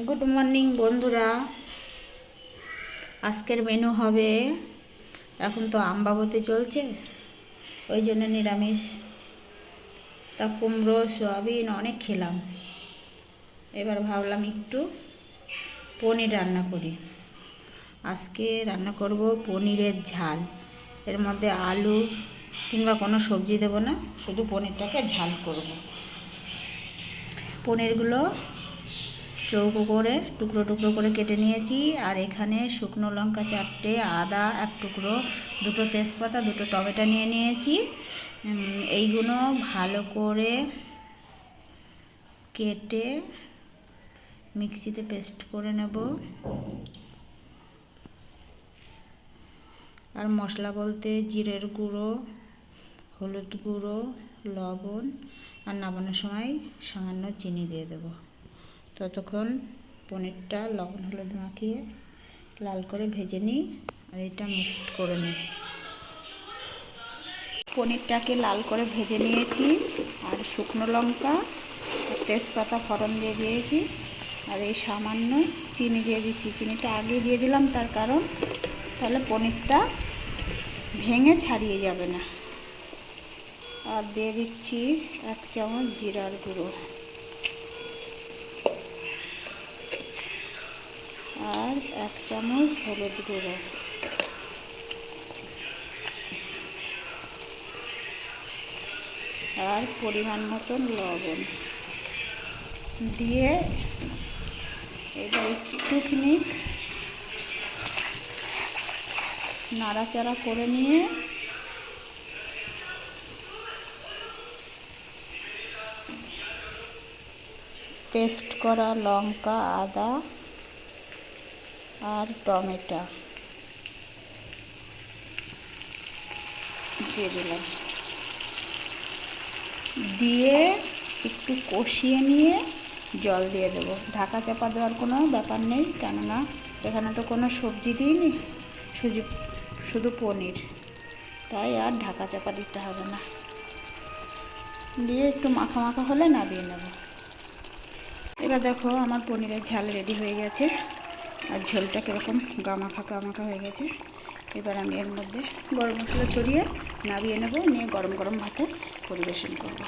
Good morning বন্ধুরা। আজকের menu হবে, এখন তো আমবাবতী চলছে, ওই জন্য নিরামিষ। তা কুমড়ো সয়াবিন অনেক খেলাম, এবার ভাবলাম একটু পনির রান্না করি। আজকে রান্না করব পনিরের ঝাল। এর মধ্যে আলু কিংবা কোনো সবজি দেব না, শুধু পনিরটাকে ঝাল করব। পনিরগুলো চৌকো করে টুকরো টুকরো করে কেটে নিয়েছি। আর এখানে শুকনো লঙ্কা 4টে, আদা 1 টুকরো, 2টো তেজপাতা, 2টো টমেটো নিয়ে নিয়েছি। এইগুলো ভালো করে কেটে মিক্সিতে পেস্ট করে নেব। আর মশলা বলতে জিরের গুঁড়ো, হলুদ গুঁড়ো, লবণ, আর নামানোর সময় সামান্য চিনি দিয়ে দেব। ততক্ষণ পনিরটা লবণ হলুদ মাখিয়ে লাল করে ভেজে নিই, আর এটা মিক্সড করে নিই। পনিরটাকে লাল করে ভেজে নিয়েছি, আর শুকনো লঙ্কা আর তেজপাতা ফোড়ন দিয়ে দিয়েছি। আর এই সামান্য চিনি দিয়ে দিচ্ছি। চিনিটা আগে দিয়ে দিলাম, তার কারণ তাহলে পনিরটা ভেঙে ছাড়িয়ে যাবে না। আর দিয়ে দিচ্ছি 1 চামচ জিরার গুঁড়ো, আর 1 চামচ হলুদ গুঁড়ো, আর পরিমাণ মতন লবণ দিয়ে এবার একটুখানি নাড়াচাড়া করে নিয়ে পেস্ট করা লঙ্কা, আদা আর টমেটো দিয়ে দিলাম। দিয়ে একটু কষিয়ে নিয়ে জল দিয়ে দেবো। ঢাকা চাপা দেওয়ার কোনো ব্যাপার নেই, কেননা এখানে তো কোনো সবজি দিইনি, শুধু পনির, তাই আর ঢাকা চাপা দিতে হবে না। দিয়ে একটু মাখা মাখা হলে নামিয়ে নেব। এবার দেখো আমার পনিরের ঝাল রেডি হয়ে গেছে, আর ঝোলটা কীরকম গামাখা গামাখা হয়ে গেছে। এবার আমি এর মধ্যে গরম মশলা ছড়িয়ে নামিয়ে নেব, নিয়ে গরম গরম ভাতে পরিবেশন করব।